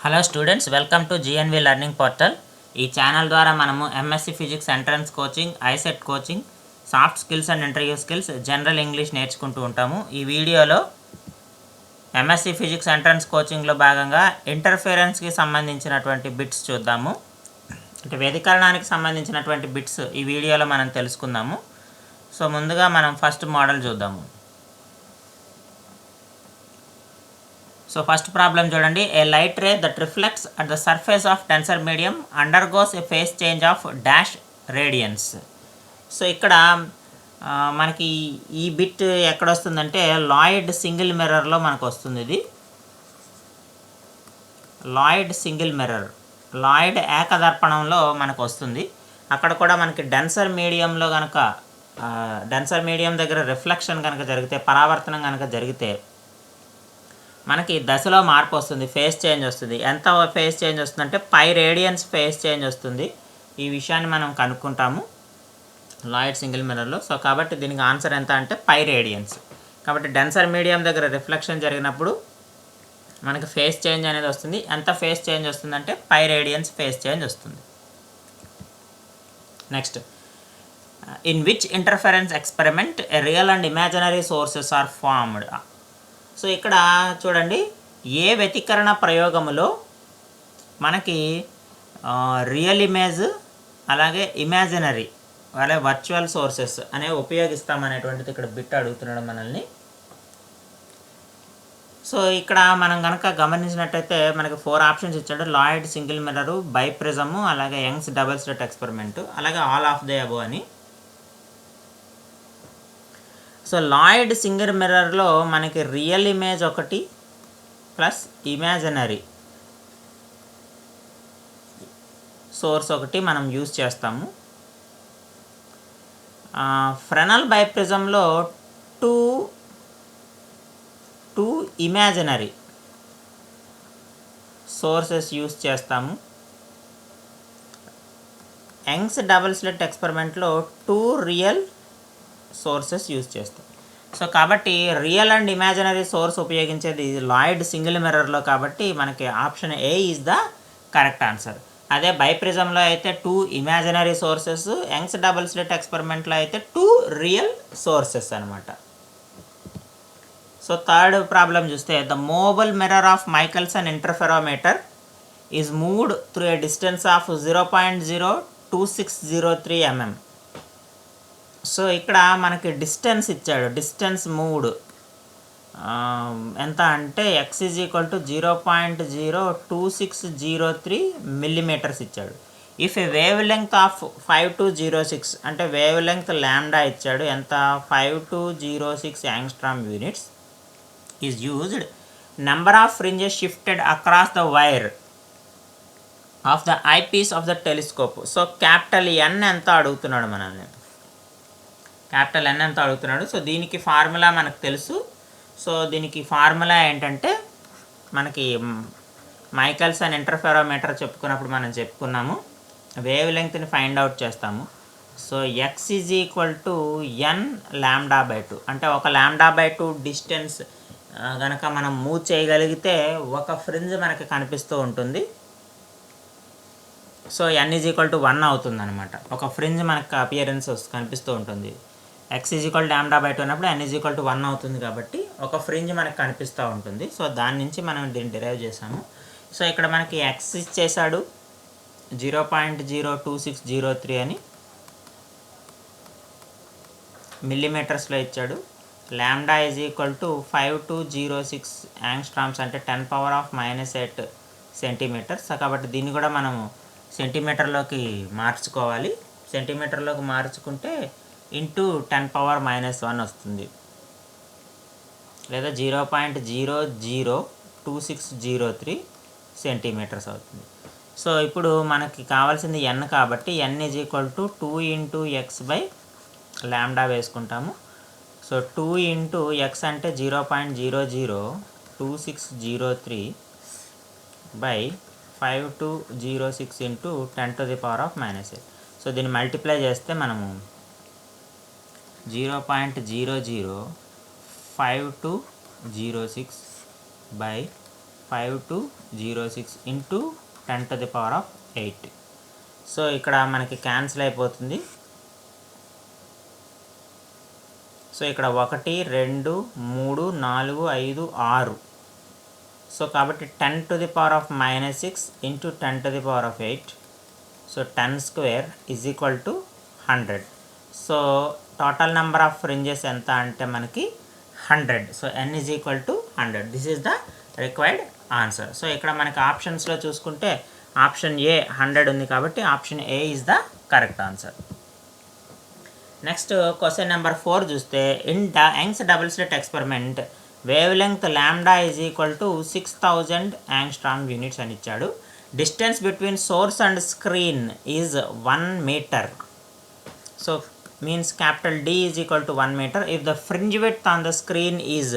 Hello students, welcome to GNV learning portal. ఈ channel ద్వారా మనము MSc physics entrance coaching, ICET coaching, soft skills and interview skills, general English నేర్చుకుంటూ ఉంటాము. ఈ వీడియోలో ఎంఎస్సి ఫిజిక్స్ ఎంట్రన్స్ కోచింగ్లో భాగంగా ఇంటర్ఫిరెన్స్కి సంబంధించినటువంటి బిట్స్ చూద్దాము. అంటే వ్యతికరణానికి సంబంధించినటువంటి బిట్స్ ఈ వీడియోలో మనం తెలుసుకుందాము. సో ముందుగా మనం ఫస్ట్ మోడల్ చూద్దాము. సో ఫస్ట్ ప్రాబ్లం చూడండి. A light ray that reflects at the surface of denser medium undergoes a phase change of dash radians. So ఇక్కడ మనకి ఈ బిట్ ఎక్కడ వస్తుందంటే లాయిడ్ సింగిల్ మిర్రర్లో మనకు వస్తుంది. ఇది లాయిడ్ సింగిల్ మిర్రర్, లాయిడ్ ఏకదర్పణంలో మనకు వస్తుంది. అక్కడ కూడా మనకి డెన్సర్ మీడియంలో కనుక డెన్సర్ మీడియం దగ్గర రిఫ్లెక్షన్ కనుక జరిగితే, పరావర్తనం కనుక జరిగితే మనకి దశలో మార్పు వస్తుంది, ఫేస్ చేంజ్ వస్తుంది. ఎంత ఫేస్ చేంజ్ వస్తుందంటే పై రేడియన్స్ ఫేస్ చేంజ్ వస్తుంది. ఈ విషయాన్ని మనం కనుక్కుంటాము లాయిడ్ సింగిల్ మిర్రర్లో. సో కాబట్టి దీనికి ఆన్సర్ ఎంత అంటే పై రేడియన్స్. కాబట్టి డెన్సర్ మీడియం దగ్గర రిఫ్లెక్షన్ జరిగినప్పుడు మనకి ఫేస్ చేంజ్ అనేది వస్తుంది. ఎంత ఫేస్ చేంజ్ వస్తుందంటే పై రేడియన్స్ ఫేస్ చేంజ్ వస్తుంది. Next, in which interference experiment a real and imaginary sources are formed. So ఇక్కడ చూడండి, ఏ వ్యతికరణ ప్రయోగములో మనకి రియల్ ఇమేజ్ అలాగే ఇమాజినరీ అలాగే వర్చువల్ సోర్సెస్ అనేవి ఉపయోగిస్తామనేటువంటిది ఇక్కడ బిట్ అడుగుతున్నాడు మనల్ని. సో ఇక్కడ మనం కనుక గమనించినట్టయితే మనకి 4 ఆప్షన్స్ ఇచ్చాడు. లాయిడ్ సింగిల్ మిర్రరు, బైప్రిజము, అలాగే యంగ్స్ డబుల్ స్లిట్ ఎక్స్పెరిమెంట్, అలాగే ఆల్ ఆఫ్ ది అబోవ్ అని. సో లాయిడ్ సింగిల్ మిర్రర్లో మనకి రియల్ ఇమేజ్ ఒకటి ప్లస్ ఇమాజినరీ సోర్స్ ఒకటి మనం యూజ్ చేస్తాము. Frenal బైప్రిజంలో two imaginary sources use చేస్తాము. Young's double slit ఎక్స్పెరిమెంట్లో 2 real sources use చేస్తాం. సో కాబట్టి రియల్ అండ్ ఇమాజినరీ సోర్స్ ఉపయోగించేది లాయిడ్ సింగిల్ మిర్రర్లో, కాబట్టి మనకి option A is the correct answer. అదే బైప్రిజంలో అయితే 2 imaginary sources, Young's double slit ఎక్స్పెరిమెంట్లో అయితే 2 రియల్ సోర్సెస్ అనమాట. సో థర్డ్ ప్రాబ్లం చూస్తే, the movable mirror of Michelson interferometer is moved through a distance of 0.02603 mm. So ఇక్కడ మనకి డిస్టెన్స్ ఇచ్చాడు. Distance moved ఎంత అంటే x is equal to 0.02603 millimetres ఇచ్చాడు. If a wavelength of 5206 అంటే wavelength lambda ఇచ్చాడు, ఎంత 5206 angstrom units is used, number of fringes shifted across the wire of the I piece of the telescope. So capital N ఎంత అడుగుతున్నాడు మనల్ని, capital N ఎంత అడుగుతున్నాడు. So దీనికి formula మనకు తెలుసు. సో దీనికి ఫార్ములా ఏంటంటే మనకి మైకెల్సన్ ఇంటర్ఫెరోమీటర్ చెప్పుకున్నప్పుడు మనం చెప్పుకున్నాము, వేవ్ లెంగ్త్ని ఫైండ్ అవుట్ చేస్తాము. So X is equal to N λ/2 అంటే ఒక λ/2 డిస్టెన్స్ కనుక మనం మూవ్ చేయగలిగితే ఒక ఫ్రింజ్ మనకి కనిపిస్తూ ఉంటుంది. So N is equal to 1 అవుతుంది అనమాట. ఒక ఫ్రింజ్ మనకు అపియరెన్స్ కనిపిస్తూ ఉంటుంది. x ఈజ్ ఈక్వల్ λ/2 అన్నప్పుడు n ఈజ్ ఈక్వల్ టు 1 అవుతుంది, కాబట్టి ఒక ఫ్రింజ్ మనకు కనిపిస్తూ ఉంటుంది. సో దాని నుంచి మనం దీన్ని డిరైవ్ చేసాము. సో ఇక్కడ మనకి x ఇచ్చేసాడు 0.02603 అని మిల్లీమీటర్స్లో ఇచ్చాడు. Lambda is equal to 5206 angstroms అంటే 10⁻⁻8 సెంటీమీటర్స్. కాబట్టి దీన్ని కూడా మనము సెంటీమీటర్లోకి మార్చుకోవాలి. సెంటీమీటర్లోకి మార్చుకుంటే ఇంటూ 10⁻⁻1 వస్తుంది, లేదా 0.002603 సెంటీమీటర్స్ అవుతుంది. సో ఇప్పుడు మనకి కావాల్సింది n కాబట్టి n is equal to 2 into x/λ వేసుకుంటాము. సో 2 ఇంటూ x అంటే 0.002603/5206 ఇంటూ 10⁻⁻8. సో దీన్ని మల్టిప్లై చేస్తే మనము 0.0052006 5206 ఇంటూ 10⁸ సో ఇక్కడ మనకి క్యాన్సిల్ అయిపోతుంది. సో ఇక్కడ 1 2 3 4 5 6. సో కాబట్టి 10⁻⁻6 into 10⁸. So 10 square is equal to 100. So total number of fringes ఎంత అంటే మనకి 100. So n is equal to 100. This is the required answer. So ఇక్కడ మనకి ఆప్షన్స్లో చూసుకుంటే ఆప్షన్ ఏ 100 ఉంది కాబట్టి option A is the correct answer. Next question number 4 చూస్తే in the Young's double slit experiment wave length lambda is equal to 6000 angstrom units అని ఇచ్చాడు. Distance between source and screen is 1 metre. So means capital D is equal to 1 meter. If the fringe width on the screen is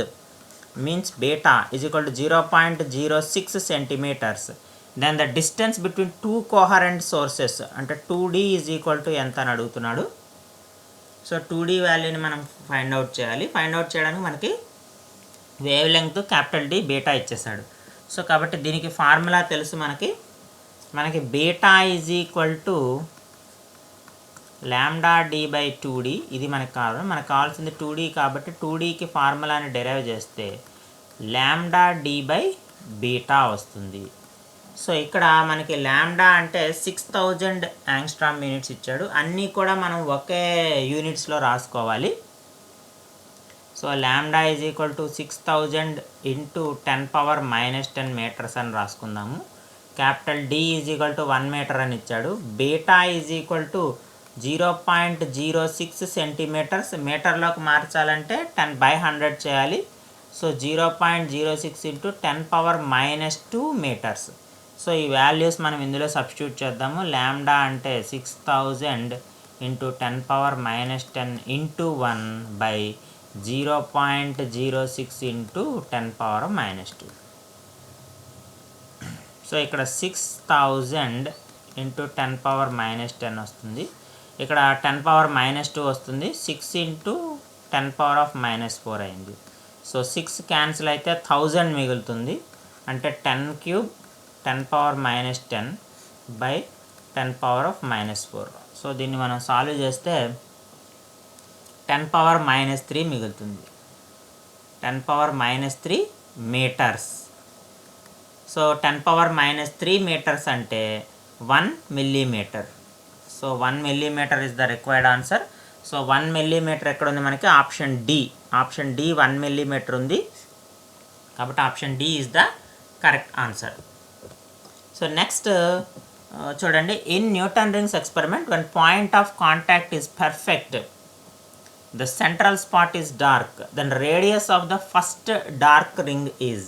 means beta is equal to 0.06 centimeters, then the distance between two coherent sources అంటే 2D is equal to ఎంత అని అడుగుతున్నాడు. So 2D వాల్యూని మనం find out చేయాలి. Find out చేయడానికి మనకి wavelength capital D beta ఇచ్చేసాడు. సో కాబట్టి దీనికి ఫార్ములా తెలుసు మనకి beta is equal to lambda D by 2D. ఇది మనకు కావాల్సింది 2D కాబట్టి 2Dకి ఫార్ములాని డెరైవ్ చేస్తే లాంబ్డా డి బై బీటా వస్తుంది. సో ఇక్కడ మనకి లాంబ్డా అంటే 6000 యాంగ్స్ట్రామ్ యూనిట్స్ ఇచ్చాడు. అన్నీ కూడా మనం ఒకే యూనిట్స్లో రాసుకోవాలి. So lambda is equal to 6000 into 10⁻−10 metres అని రాసుకుందాము. Capital D is equal to 1 metre అని ఇచ్చాడు. Beta is equal to 0.06 centimetres. మీటర్లోకి మార్చాలంటే 10/100 చేయాలి. So 0.06 into 10⁻−2 metres. సో ఈ వాల్యూస్ మనం ఇందులో సబ్స్టిట్యూట్ చేద్దాము. లాంబ్డా అంటే 6000 into 10⁻−10 into 1 by 0.06 into 10⁻−2. So ఇక్కడ 6000 ఇంటూ 10⁻−10 వస్తుంది. ఇక్కడ 10⁻−2 వస్తుంది. 6 ఇంటూ 10⁻−4 అయింది. సో 6 క్యాన్సిల్ అయితే 1000 మిగులుతుంది. అంటే 10 క్యూబ్ 10⁻−10 బై 10⁻−4. సో దీన్ని మనం సాల్వ్ చేస్తే 10⁻−3 మిగులుతుంది. 10⁻−3 మీటర్స్. సో 10⁻−3 మీటర్స్ అంటే 1 millimeter. So 1 millimeter is the required answer. So 1 millimeter ఎక్కడ ఉంది మనకి? ఆప్షన్ డి 1 millimeter ఉంది కాబట్టి option D is the correct answer. So next చూడండి, in Newton rings experiment when point of contact is perfect, the central spot is dark, then radius of the first dark ring is.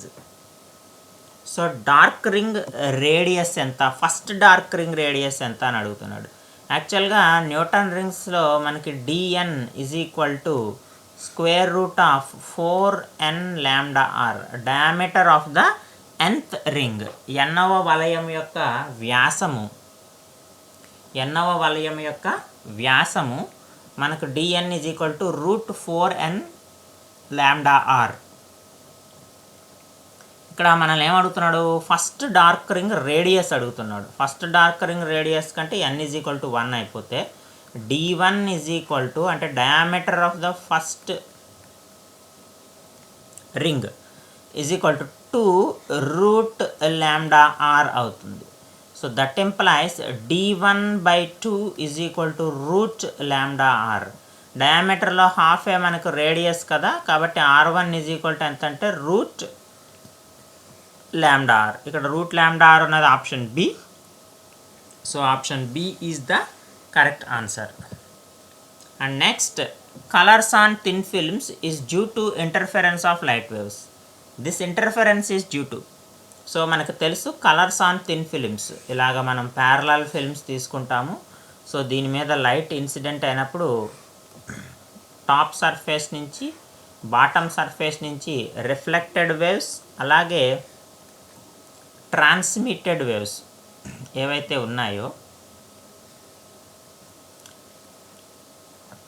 So dark ring radius ఎంత, first dark ring radius ఎంత అని అడుగుతున్నాడు. యాక్చువల్గా Newton రింగ్స్లో మనకి D N is equal to square root of 4n lambda R, diameter of the nth ring. ఎన్నవ వలయం యొక్క వ్యాసము మనకు D N is equal to √4n lambda R. ఇక్కడ మనల్ని ఏమడుగుతున్నాడు? ఫస్ట్ డార్క్ రింగ్ రేడియస్ అడుగుతున్నాడు. ఫస్ట్ డార్క్ రింగ్ రేడియస్ కంటే n ఈజ్ ఈక్వల్ టు 1 అయిపోతే d1 ఈజ్ ఈక్వల్ టు అంటే diameter of the first ring is equal to 2 lambda R అవుతుంది. So that implies d1/2 is equal to lambda R. డయామీటర్లో హాఫే మనకు radius కదా, కాబట్టి r1 is equal to ఎంత అంటే లాంబ్డా ఆర్. ఇక్కడ లాంబ్డా ఆర్ ఉన్నది option B. So option B is the correct answer. And next, colours on thin films is due to interference of light waves. This interference is due to, so మనకు తెలుసు colours on thin films, ఇలాగ మనం parallel films తీసుకుంటాము. So దీని మీద light incident అయినప్పుడు top surface నుంచి bottom surface నుంచి రిఫ్లెక్టెడ్ వేవ్స్ అలాగే ట్రాన్స్మిటెడ్ వేవ్స్ ఏవైతే ఉన్నాయో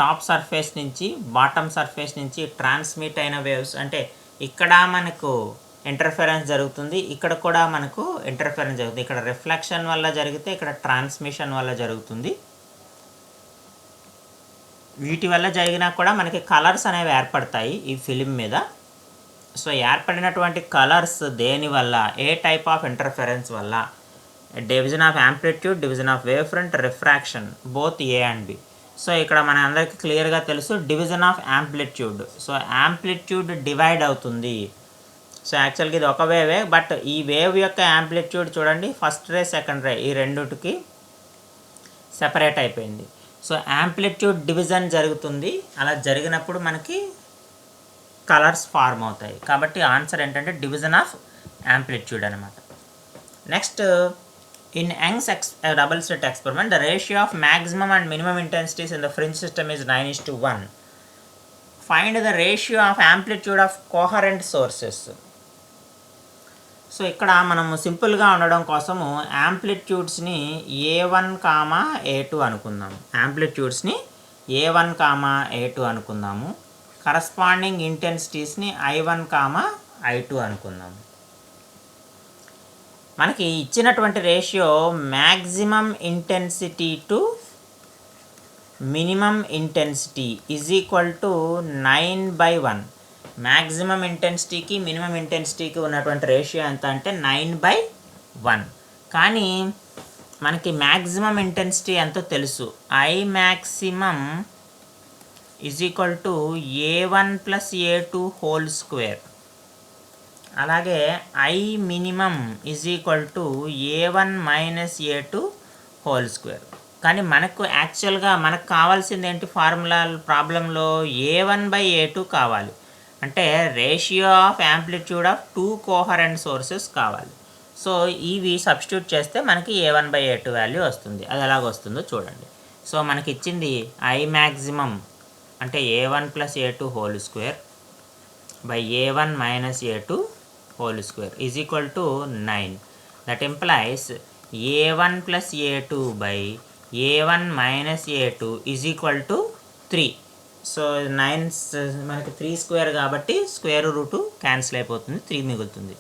టాప్ సర్ఫేస్ నుంచి బాటమ్ సర్ఫేస్ నుంచి ట్రాన్స్మిట్ అయిన వేవ్స్, అంటే ఇక్కడ మనకు ఇంటర్ఫరెన్స్ జరుగుతుంది, ఇక్కడ కూడా మనకు ఇంటర్ఫరెన్స్ జరుగుతుంది. ఇక్కడ రిఫ్లెక్షన్ వల్ల జరిగితే ఇక్కడ ట్రాన్స్మిషన్ వల్ల జరుగుతుంది. వీటి వల్ల జరిగినా కూడా మనకి కలర్స్ అనేవి ఏర్పడతాయి ఈ ఫిలిం మీద. సో ఏర్పడినటువంటి కలర్స్ దేనివల్ల, ఏ టైప్ ఆఫ్ ఇంటర్ఫరెన్స్ వల్ల? Division of amplitude, division of wave front, refraction, both A and B. So ఇక్కడ మన అందరికీ క్లియర్గా తెలుసు division of amplitude. So amplitude divide అవుతుంది. సో యాక్చువల్గా ఇది ఒక వేవే, బట్ ఈ వేవ్ యొక్క యాంప్లిట్యూడ్ చూడండి, ఫస్ట్ రే సెకండ్ రే ఈ రెండుటికి సెపరేట్ అయిపోయింది. సో యాంప్లిట్యూడ్ డివిజన్ జరుగుతుంది. అలా జరిగినప్పుడు మనకి కలర్స్ ఫార్మ్ అవుతాయి. కాబట్టి ఆన్సర్ ఏంటంటే డివిజన్ ఆఫ్ యాంప్లిట్యూడ్ అనమాట. Next, in Young's double slit experiment the ratio of maximum and minimum intensities in the fringe system is 9:1. Find the ratio of amplitude of coherent sources. So ఇక్కడ మనము సింపుల్గా ఉండడం కోసము యాంప్లిట్యూడ్స్ని A1, A2 అనుకుందాము. యాంప్లిట్యూడ్స్ని A1, A2 అనుకుందాము. Corresponding ఇంటెన్సిటీస్ని I1, I2 అనుకుందాము. మనకి ఇచ్చినటువంటి ratio maximum intensity to minimum intensity is equal to 9/1. Maximum ఇంటెన్సిటీకి మినిమం ఇంటెన్సిటీకి ఉన్నటువంటి రేషియో ఎంత అంటే 9/1. కానీ మనకి మ్యాక్సిమం ఇంటెన్సిటీ ఎంతో తెలుసు. I maximum is equal to A1 + A2 whole square. అలాగే I minimum is equal to A1 - A2 whole square. కానీ మనకు యాక్చువల్గా మనకు కావాల్సింది ఏంటి? ఫార్ములా ప్రాబ్లంలో A1/A2 కావాలి. అంటే ratio of amplitude of 2 coherent sources కావాలి. సో ఇవి సబ్స్టిట్యూట్ చేస్తే మనకి A1/A2 వాల్యూ వస్తుంది. అది ఎలాగ వస్తుందో చూడండి. సో మనకి ఇచ్చింది I maximum అంటే A1 + A2 whole square by A1 - A2 whole square is equal to 9. That implies A1 + A2 by A1 - A2 is equal to 3. So 9 మనకి 3 స్క్వేర్ కాబట్టి స్క్వేర్ రూటు క్యాన్సిల్ అయిపోతుంది, 3 మిగులుతుంది.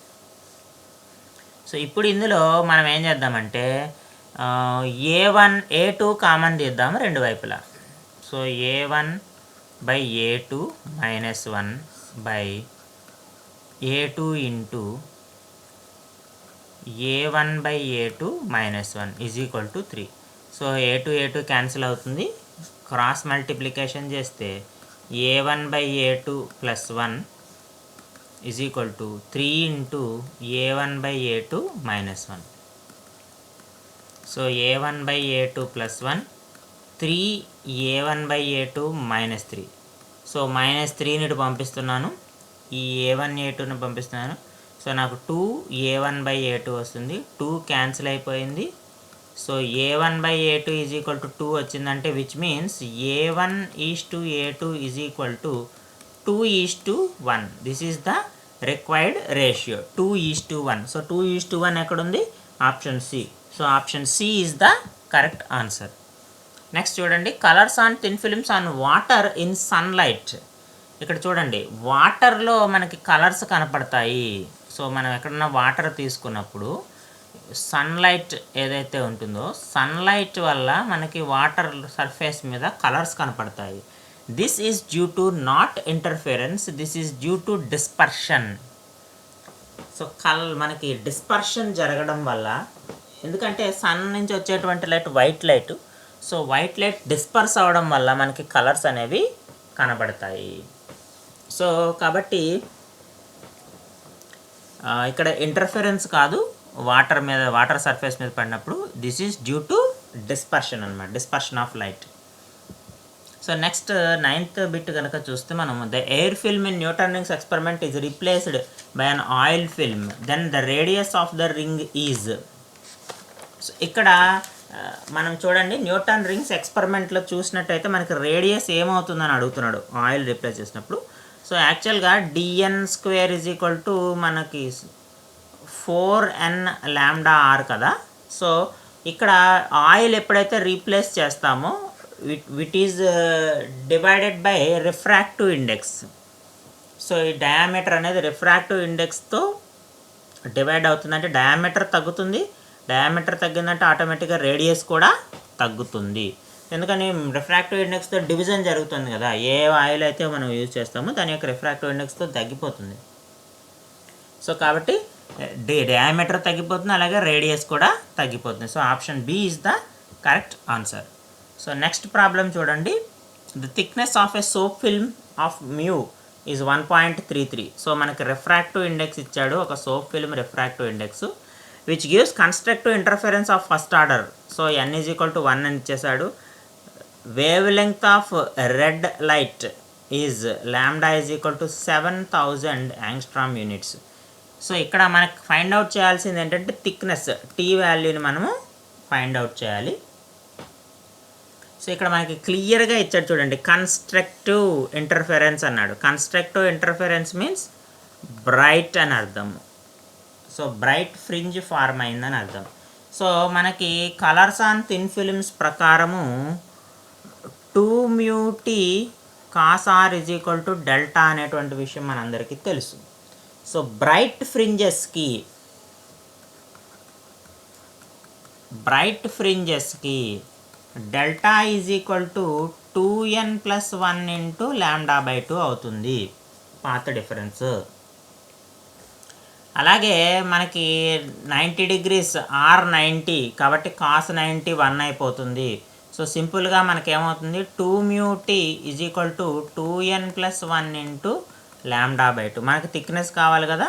సో ఇప్పుడు ఇందులో మనం ఏం చేద్దామంటే A1, A2 కామన్ తీద్దాము రెండు వైపులా. So A1/A2 -1 by A2 into A1/A2 -1 is equal to 3. So A2 cancel అవుతుంది. క్రాస్ మల్టిప్లికేషన్ చేస్తే A1/A2 + 1 is equal to 3 into A1/A2 -1. So A1/A2 + 1 3 A1/A2 -3. So -3ని పంపిస్తున్నాను, ఈ A1/A2ని పంపిస్తున్నాను. సో నాకు 2 A1/A2 వస్తుంది. 2 క్యాన్సిల్ అయిపోయింది. So A1/A2 is equal to 2 వచ్చిందంటే which means A1:A2 is equal to 2:1. This is the required ratio 2:1. So 2:1 ఎక్కడుంది? Option C. So option C is the correct answer. Next చూడండి, colours on thin films on water in sunlight. ఇక్కడ చూడండి, వాటర్లో మనకి colours కనపడతాయి. So మనం ఎక్కడన్నా water తీసుకున్నప్పుడు సన్లైట్ ఏదైతే ఉంటుందో సన్లైట్ వల్ల మనకి వాటర్ సర్ఫేస్ మీద కలర్స్ కనపడతాయి. This is due to not interference, this is due to dispersion. So మనకి డిస్పర్షన్ జరగడం వల్ల, ఎందుకంటే సన్ నుంచి వచ్చేటువంటి light white light, so white light disperse అవ్వడం వల్ల మనకి కలర్స్ అనేవి కనబడతాయి. సో కాబట్టి ఇక్కడ ఇంటర్ఫిరెన్స్ కాదు, వాటర్ సర్ఫేస్ మీద పడినప్పుడు this is due to dispersion అనమాట, dispersion of light. So next 9th bit కనుక చూస్తే మనము the air film in Newton rings experiment is replaced by an oil film, then the radius of the ring is. So ఇక్కడ మనం చూడండి, Newton rings ఎక్స్పెరిమెంట్లో చూసినట్టయితే మనకి radius ఏమవుతుందని అడుగుతున్నాడు ఆయిల్ రీప్లేస్ చేసినప్పుడు. సో యాక్చువల్గా dn² ఈజ్ ఈక్వల్ టు మనకి 4n λr కదా. సో ఇక్కడ ఆయిల్ ఎప్పుడైతే రీప్లేస్ చేస్తామో విట్ is divided by refractive index. So ఈ డయామీటర్ అనేది రిఫ్రాక్టివ్ ఇండెక్స్తో డివైడ్ అవుతుందంటే డయామీటర్ తగ్గుతుంది. డయామీటర్ తగ్గిందంటే ఆటోమేటిక్గా రేడియస్ కూడా తగ్గుతుంది. ఎందుకని రిఫ్రాక్టివ్ ఇండెక్స్తో డివిజన్ జరుగుతుంది కదా, ఏ ఆయిల్ అయితే మనం యూజ్ చేస్తామో దాని యొక్క రిఫ్రాక్టివ్ ఇండెక్స్తో తగ్గిపోతుంది. సో కాబట్టి డయామీటర్ తగ్గిపోతుంది, అలాగే రేడియస్ కూడా తగ్గిపోతుంది. So option B is the correct answer. So next problem చూడండి. The thickness of a soap film of mu is 1.33. So మనకి రిఫ్రాక్టివ్ ఇండెక్స్ ఇచ్చాడు, ఒక soap film refractive index which gives constructive interference of first order. So n = 1 అని ఇచ్చేసాడు. Wavelength of red light is λ = 7000 angstrom units. So ఇక్కడ మనకు find out చేయాల్సింది ఏంటంటే thickness, tea వాల్యూని మనము ఫైండ్ అవుట్ చేయాలి. సో ఇక్కడ మనకి క్లియర్గా ఇచ్చాడు చూడండి, కన్స్ట్రక్టివ్ ఇంటర్ఫెరెన్స్ అన్నాడు. కన్స్ట్రక్టివ్ ఇంటర్ఫెరెన్స్ మీన్స్ బ్రైట్ అని అర్థము. సో బ్రైట్ ఫ్రింజ్ ఫార్మ్ అయిందని అర్థం. సో మనకి కలర్స్ ఆన్ థిన్ ఫిలిమ్స్ ప్రకారము 2μt cos r = డెల్టా అనేటువంటి విషయం మనందరికీ తెలుసు. సో బ్రైట్ ఫ్రింజెస్కి డెల్టా = 2n + 1 × λ/2 అవుతుంది, పాత్ డిఫరెన్స్. అలాగే మనకి 90 degrees r 90 కాబట్టి cos 90 1 అయిపోతుంది. సో సింపుల్గా మనకేమవుతుంది, 2μt = 2n + 1 × λ/2. మనకి థిక్నెస్ కావాలి కదా,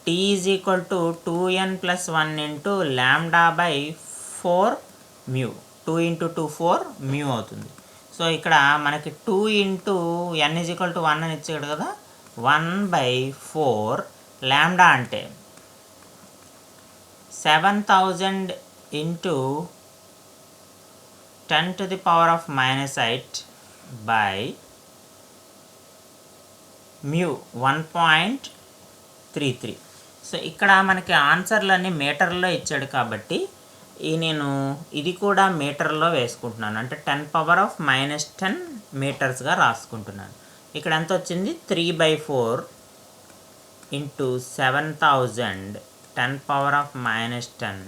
t = 2n + 1 × λ/4 μ. 2 × 2 4 μ అవుతుంది. సో ఇక్కడ మనకి 2 × n = 1 అని ఇచ్చాడు కదా, 1/4 λ అంటే 7000 × 10⁻⁻8 by μ 1.33. సో ఇక్కడ మనకి ఆన్సర్లన్నీ మీటర్లో ఇచ్చాడు కాబట్టి నేను ఇది కూడా మీటర్లో వేసుకుంటున్నాను, అంటే 10⁻⁻10 మీటర్స్గా రాసుకుంటున్నాను. ఇక్కడ ఎంత వచ్చింది, 3/4 × 7000 10⁻⁻10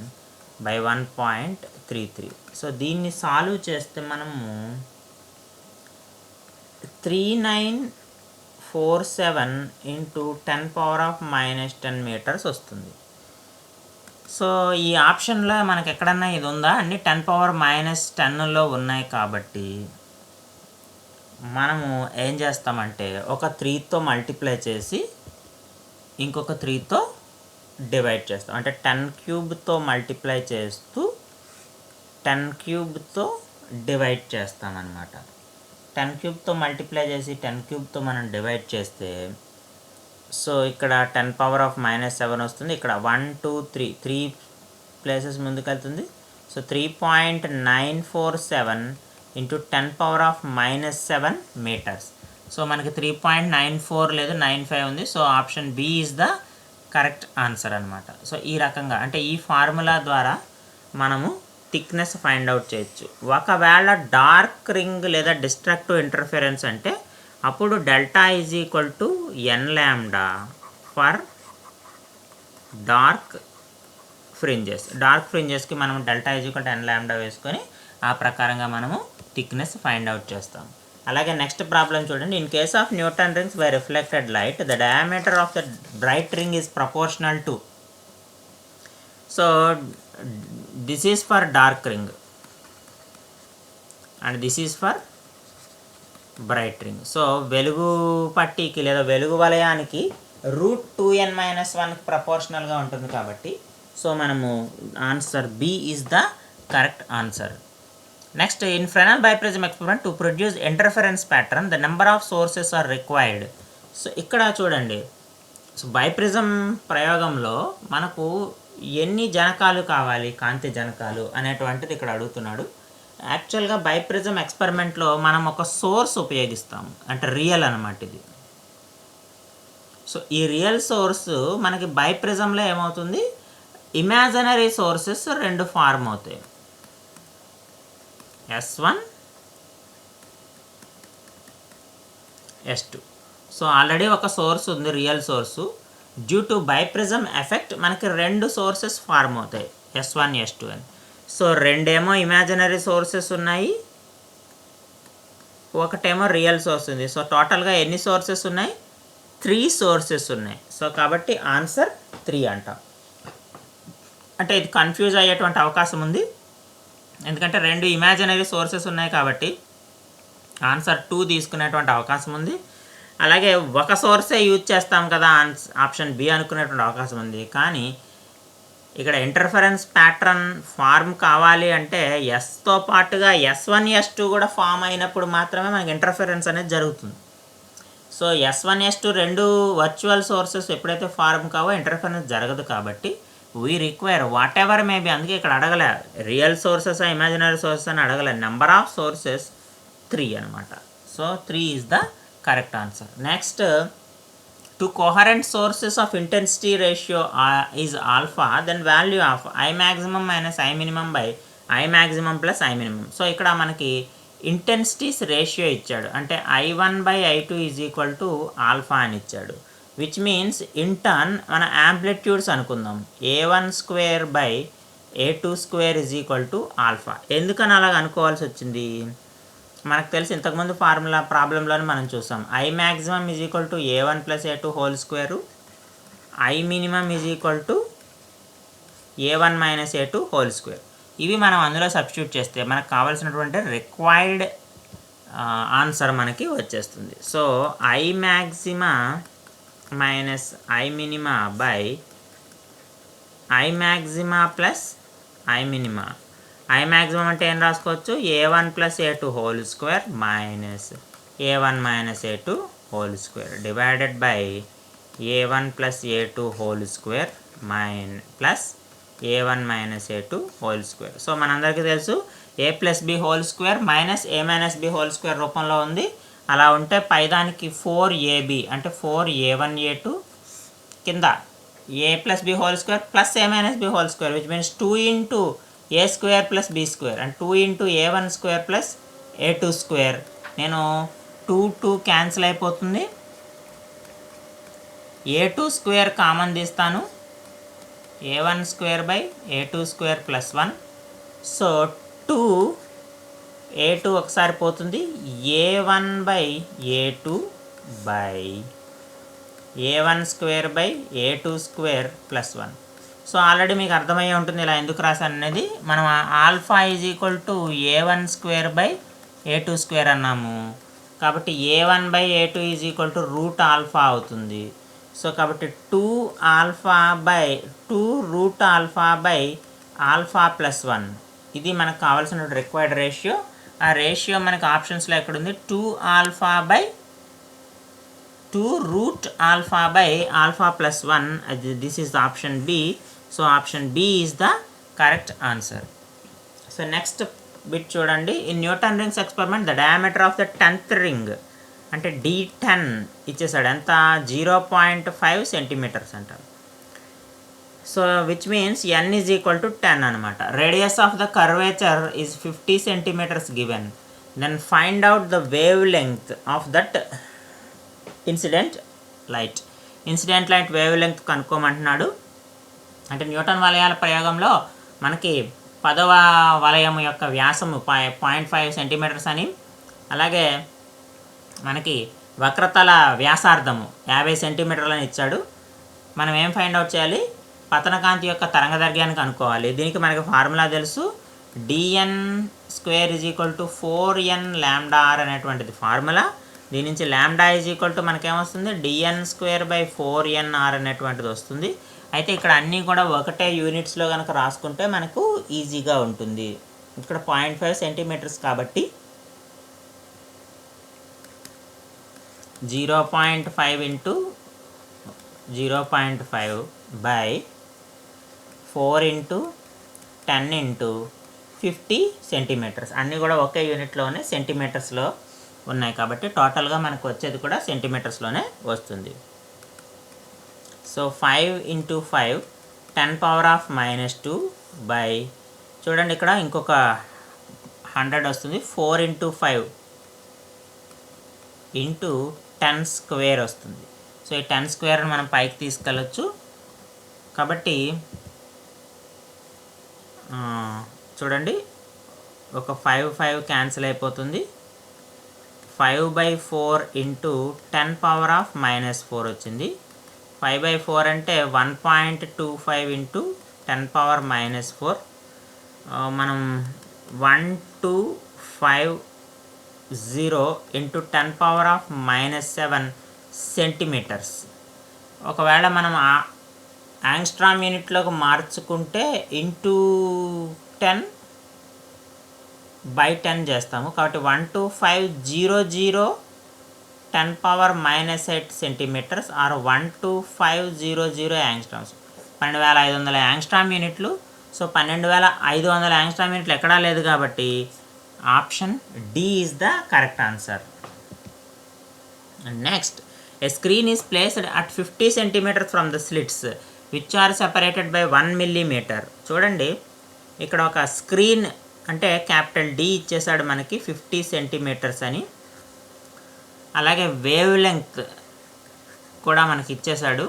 by 1.33. సో దీన్ని సాల్వ్ చేస్తే మనము 3947 × 10⁻⁻10 మీటర్స్ వస్తుంది. సో ఈ ఆప్షన్లో మనకి ఎక్కడన్నా ఇది ఉందా, అన్ని 10⁻⁻10లో ఉన్నాయి కాబట్టి మనము ఏం చేస్తామంటే ఒక 3తో మల్టిప్లై చేసి ఇంకొక 3తో డివైడ్ చేస్తాం. అంటే 10³ మల్టిప్లై చేస్తూ 10³ డివైడ్ చేస్తామన్నమాట. 10³ మల్టిప్లై చేసి 10³ మనం డివైడ్ చేస్తే సో ఇక్కడ 10⁻⁻7 వస్తుంది. ఇక్కడ 1 2 3 ప్లేసెస్ ముందుకు వెళ్తుంది. So 3.947 × 10⁻⁻7 metres. సో మనకి 3.94 లేదు 95 ఉంది. So option B is the correct answer అనమాట. సో ఈ రకంగా అంటే ఈ ఫార్ములా ద్వారా మనము థిక్నెస్ ఫైండ్ అవుట్ చేయొచ్చు. ఒకవేళ డార్క్ రింగ్ లేదా డిస్ట్రక్టివ్ ఇంటర్ఫిరెన్స్ అంటే అప్పుడు డెల్టా = n λ ఫర్ డార్క్ ఫ్రింజెస్కి మనం డెల్టా n λ వేసుకొని ఆ ప్రకారంగా మనము థిక్నెస్ ఫైండ్ అవుట్ చేస్తాం. అలాగే నెక్స్ట్ ప్రాబ్లం చూడండి. In case of Newton rings by reflected light the diameter of the bright ring is proportional to. So this is for dark ring and this is for bright ring. So వెలుగు పట్టీకి లేదా వెలుగు వలయానికి √2n-1 ప్రపోర్షనల్గా ఉంటుంది కాబట్టి so మనము answer B is the correct answer. Next, in Fresnel biprism experiment to produce interference pattern the number of sources are required. So ఇక్కడ చూడండి, so biprism ప్రయోగంలో మనకు ఎన్ని జనకాలు కావాలి, కాంతి జనకాలు అనేటువంటిది ఇక్కడ అడుగుతున్నాడు. యాక్చువల్గా బైప్రిజం ఎక్స్పెరిమెంట్లో మనం ఒక సోర్స్ ఉపయోగిస్తాం, అంటే రియల్ అన్నమాట ఇది. సో ఈ రియల్ సోర్స్ మనకి బైప్రిజంలో ఏమవుతుంది, ఇమాజినరీ సోర్సెస్ 2 ఫార్మ్ అవుతాయి, S1 S2. సో ఆల్రెడీ ఒక సోర్స్ ఉంది, real source. Due to biprism effect మనకి రెండు సోర్సెస్ ఫార్మ్ అవుతాయి, S1 S2 అని. సో రెండేమో ఇమాజినరీ సోర్సెస్ ఉన్నాయి, ఒకటేమో రియల్ సోర్స్ ఉంది. సో టోటల్గా ఎన్ని సోర్సెస్ ఉన్నాయి? 3 సోర్సెస్ ఉన్నాయి. సో కాబట్టి ఆన్సర్ 3 అంటాం. అంటే ఇది కన్ఫ్యూజ్ అయ్యేటువంటి అవకాశం ఉంది, ఎందుకంటే రెండు ఇమాజినరీ సోర్సెస్ ఉన్నాయి కాబట్టి ఆన్సర్ 2 తీసుకునేటువంటి అవకాశం ఉంది. అలాగే ఒక సోర్సే యూజ్ చేస్తాం కదా, ఆప్షన్ బి అనుకునేటువంటి అవకాశం ఉంది. కానీ ఇక్కడ ఇంటర్ఫరెన్స్ ప్యాటర్న్ ఫార్మ్ కావాలి అంటే ఎస్తో పాటుగా S1 S2 కూడా ఫామ్ అయినప్పుడు మాత్రమే మనకి ఇంటర్ఫరెన్స్ అనేది జరుగుతుంది. సో S1 S2 రెండు వర్చువల్ సోర్సెస్ ఎప్పుడైతే ఫార్మ్ కావో ఇంటర్ఫరెన్స్ జరగదు. కాబట్టి we require what ever maybe, అందుకే ఇక్కడ అడగలే రియల్ సోర్సెస్ ఇమాజినరీ సోర్సెస్ అని అడగలే, నెంబర్ ఆఫ్ సోర్సెస్ 3 అనమాట. So 3 is the correct answer. Next, two coherent sources of intensity ratio is alpha, then value of I maximum minus I minimum by I maximum plus I minimum. So ఇక్కడ మనకి intensities ratio ఇచ్చాడు, అంటే I1 by I2 is equal to alpha అని ఇచ్చాడు. Which means in turn మన amplitudes అనుకుందాం, A1 square by A2 square is equal to alpha. ఎందుకని అలాగ అనుకోవాల్సి వచ్చింది? మనకు తెలిసి ఇంతకుముందు ఫార్ములా ప్రాబ్లంలోనే మనం చూసాం, I maximum is equal to A1 plus A2 whole square, I minimum is equal to A1 minus A2 whole square. ఇవి మనం అందులో సబ్స్టిట్యూట్ చేస్తే మనకు కావాల్సినటువంటి రిక్వైర్డ్ ఆన్సర్ మనకి వచ్చేస్తుంది. So I maxima minus I minima by I maxima plus I minima. I maximum అంటే ఏం రాసుకోవచ్చు, A1 plus A2 whole square minus A1 minus A2 whole square divided by A1 plus A2 whole square plus A1 minus A2 whole square. So మనందరికీ తెలుసు A plus B whole square minus A minus B whole square రూపంలో ఉంది. అలా ఉంటే పైదానికి 4AB అంటే 4A1A2 కింద A plus B whole square plus A minus B whole square, which means 2 into A square plus B square and 2 into A1 square plus A2 square. నేను 2 cancel అయిపోతుంది, A2 square common తీస్తాను, A1 square by A2 square plus 1. So 2 A2 ఒకసారి పోతుంది, A1 by A2 by A1 square by A2 square plus 1. So already మీకు అర్థమయ్యే ఉంటుంది ఇలా ఎందుకు రాశాను అనేది. మనం alpha is equal to A1 square by A2 square అన్నాము, కాబట్టి A1 by A2 is equal to root alpha అవుతుంది. సో కాబట్టి 2 root alpha by alpha plus 1, ఇది మనకు కావాల్సిన రిక్వైర్డ్ రేషియో. ఆ రేషియో మనకు ఆప్షన్స్లో ఎక్కడుంది, 2 root alpha by alpha plus 1. This is the option B. So option B is the correct answer. So next bit చూడండి, in Newton rings experiment the diameter of the 10th ring అంటే D10 ఇచ్చేసాడు, ఎంత 0.5 centimetres అంటారు. So which means n is equal to 10 అనమాట. Radius of the curvature is 50 centimetres given, then find out the wavelength of that incident light. Incident light wavelength కనుక్కోమంటున్నాడు. అంటే Newton వలయాల ప్రయోగంలో మనకి 10వ వలయం యొక్క వ్యాసము 0.5 సెంటీమీటర్స్ అని, అలాగే మనకి వక్రతల వ్యాసార్థము 50 సెంటీమీటర్లు అని ఇచ్చాడు. మనం ఏం ఫైండ్ అవుట్ చేయాలి, పతనకాంతి యొక్క తరంగదైర్ఘ్యాన్ని కనుక్కోవాలి. దీనికి మనకి ఫార్ములా తెలుసు, dn square is equal to 4n lambda r అనేటువంటిది ఫార్ములా. దీని నుంచి లాంబ్డా ఈజ్ ఈక్వల్ టు మనకేమొస్తుంది, dn స్క్వేర్ బై 4nr అనేటువంటిది వస్తుంది. అయితే ఇక్కడ అన్నీ కూడా ఒకటే యూనిట్స్లో కనుక రాసుకుంటే మనకు ఈజీగా ఉంటుంది. ఇక్కడ 0.5 సెంటీమీటర్స్ కాబట్టి 0.5 into 0.5 by 4 into 10 into 50 centimetres, అన్నీ కూడా ఒకే యూనిట్లోనే సెంటీమీటర్స్లో ఉన్నాయి కాబట్టి టోటల్గా మనకు వచ్చేది కూడా సెంటీమీటర్స్లోనే వస్తుంది. సో 5 ఇంటూ 5 10⁻⁻² బై, చూడండి ఇక్కడ ఇంకొక 100 వస్తుంది, 4 ఇంటూ 5 ఇంటూ 10 స్క్వేర్ వస్తుంది. సో ఈ 10 స్క్వేర్ మనం పైకి తీసుకెళ్ళచ్చు. కాబట్టి చూడండి, ఒక 5 క్యాన్సిల్ అయిపోతుంది. 5/4 ఇంటూ 10⁻⁻4 వచ్చింది. 5/4 అంటే 1.25 ఇంటూ 10⁻⁻4. మనం 1250 ఇంటూ 10⁻⁻7 సెంటీమీటర్స్. ఒకవేళ మనం యాంగ్స్ట్రామ్ యూనిట్లోకి మార్చుకుంటే ఇంటూ 10/10 చేస్తాము. కాబట్టి 12500 10⁻⁻8 సెంటీమీటర్స్ ఆర్ 12500 యాంగ్స్ట్రామ్స్. 12,500 యాంగ్స్ట్రామ్ యూనిట్లు. సో 12,500 యాంగ్స్ట్రామ్ యూనిట్లు ఎక్కడా లేదు కాబట్టి option D is the correct answer. Next, a screen is placed at 50 centimeters from the slits which are separated by 1 millimeter. చూడండి, ఇక్కడ ఒక స్క్రీన్ అంటే క్యాపిటల్ డి ఇచ్చేసాడు మనకి 50 సెంటీమీటర్స్ అని. అలాగే వేవ్ లెంగ్త్ కూడా మనకి ఇచ్చేసాడు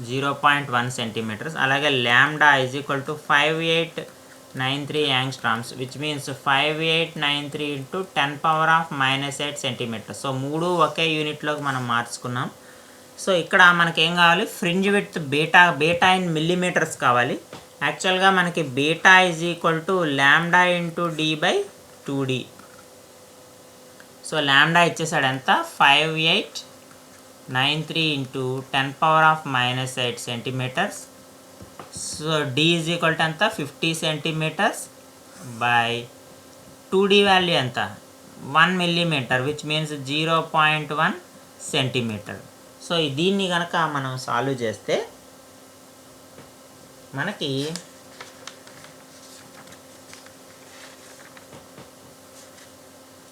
0.1 సెంటీమీటర్స్. అలాగే lambda is equal to 5893 angstroms, which means 5893 into 10⁻⁻8 centimetres. So 3 ఒకే యూనిట్లోకి మనం మార్చుకున్నాం. సో ఇక్కడ మనకేం కావాలి, fringe width beta in millimetres కావాలి. యాక్చువల్గా మనకి beta is equal to lambda into d/2d. So lambda ఇచ్చేసాడు ఎంత, 5893 into 10⁻⁻8 centimetres. So d is equal to ఎంత, 50 సెంటీమీటర్స్ బై 2d వాల్యూ ఎంత, 1 millimetre, which means 0.1 centimetre. So దీన్ని కనుక మనం సాల్వ్ చేస్తే మనకి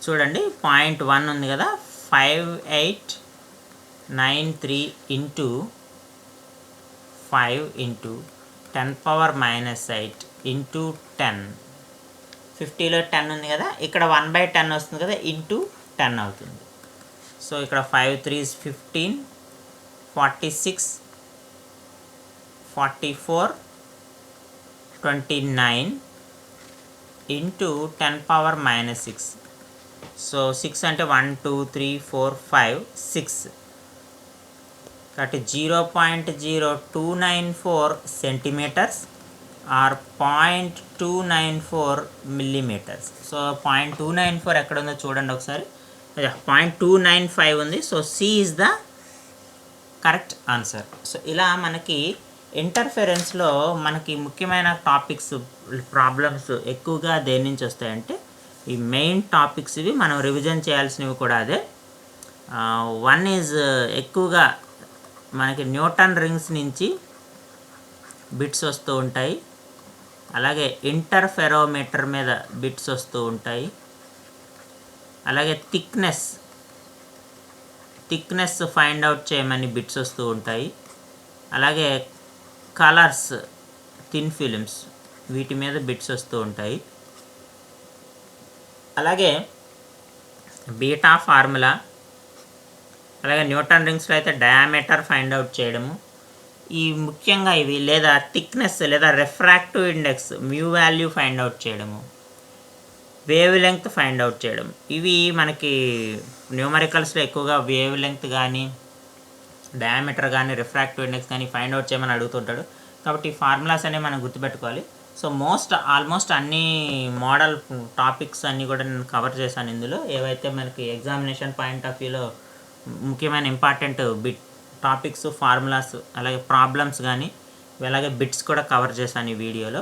చూడండి 0.1 ఉంది కదా, 5893 ఇంటూ 5 ఇంటూ 10⁻�8 ఇంటూ 10, 50లో 10 ఉంది కదా, ఇక్కడ 1/10 వస్తుంది కదా, ఇంటూ 10 అవుతుంది. సో ఇక్కడ 5 3s 15, 46, 44, 29 ఇంటూ 10⁻⁻6. సో 6 అంటే 1 2 3 4 5 6, కాబట్టి 0.0294 సెంటీమీటర్స్ ఆర్ 0.294 మిల్లీమీటర్స్. సో 0.294 ఎక్కడ ఉందో చూడండి ఒకసారి, 0.295 ఉంది. So C is the correct answer. So ఇలా మనకి ఇంటర్ఫెరెన్స్లో మనకి ముఖ్యమైన టాపిక్స్ ప్రాబ్లమ్స్ ఎక్కువగా దేని నుంచి వస్తాయంటే ఈ మెయిన్ టాపిక్స్ ఇవి మనం రివిజన్ చేయాల్సినవి కూడా అదే. వన్ ఈజ్ ఎక్కువగా మనకి న్యూటన్ రింగ్స్ నుంచి బిట్స్ వస్తూ ఉంటాయి. అలాగే ఇంటర్ఫెరోమీటర్ మీద బిట్స్ వస్తూ ఉంటాయి. అలాగే థిక్నెస్ ఫైండ్ అవుట్ చేయమని బిట్స్ వస్తూ ఉంటాయి. అలాగే కలర్స్, థిన్ ఫిలిమ్స్, వీటి మీద బిట్స్ వస్తూ ఉంటాయి. అలాగే బీటా ఫార్ములా, అలాగే న్యూటన్ రింగ్స్లో అయితే డయామీటర్ ఫైండ్ అవుట్ చేయడము, ఈ ముఖ్యంగా ఇవి, లేదా థిక్నెస్ లేదా refractive index mu value find out చేయడము, వేవ్ లెంగ్త్ ఫైండ్ అవుట్ చేయడం, ఇవి మనకి న్యూమరికల్స్లో ఎక్కువగా వేవ్ లెంగ్త్ కానీ డయామీటర్ కానీ రిఫ్రాక్టివ్ ఇండెక్స్ కానీ ఫైండ్ అవుట్ చేయమని అడుగుతుంటాడు. కాబట్టి ఈ ఫార్ములాస్ అనేవి మనం గుర్తుపెట్టుకోవాలి. సో ఆల్మోస్ట్ అన్ని మోడల్ టాపిక్స్ అన్నీ కూడా నేను కవర్ చేశాను ఇందులో. ఏవైతే మనకి ఎగ్జామినేషన్ పాయింట్ ఆఫ్ వ్యూలో ముఖ్యమైన ఇంపార్టెంట్ టాపిక్స్, ఫార్ములాస్, అలాగే ప్రాబ్లమ్స్ కానీ, అలాగే బిట్స్ కూడా కవర్ చేశాను ఈ వీడియోలో.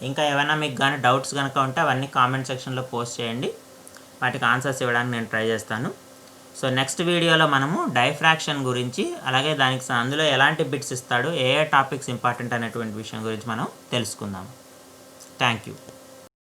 ఇంకా ఏమైనా మీకు కానీ డౌట్స్ కనుక ఉంటే అవన్నీ కామెంట్ సెక్షన్లో పోస్ట్ చేయండి, వాటికి ఆన్సర్స్ ఇవ్వడానికి నేను ట్రై చేస్తాను. సో నెక్స్ట్ వీడియోలో మనము డైఫ్రాక్షన్ గురించి, అలాగే దానికి అందులో ఎలాంటి బిట్స్ ఇస్తాడు, ఏ టాపిక్స్ ఇంపార్టెంట్ అనేటువంటి విషయం గురించి మనం తెలుసుకుందాం. Thank you.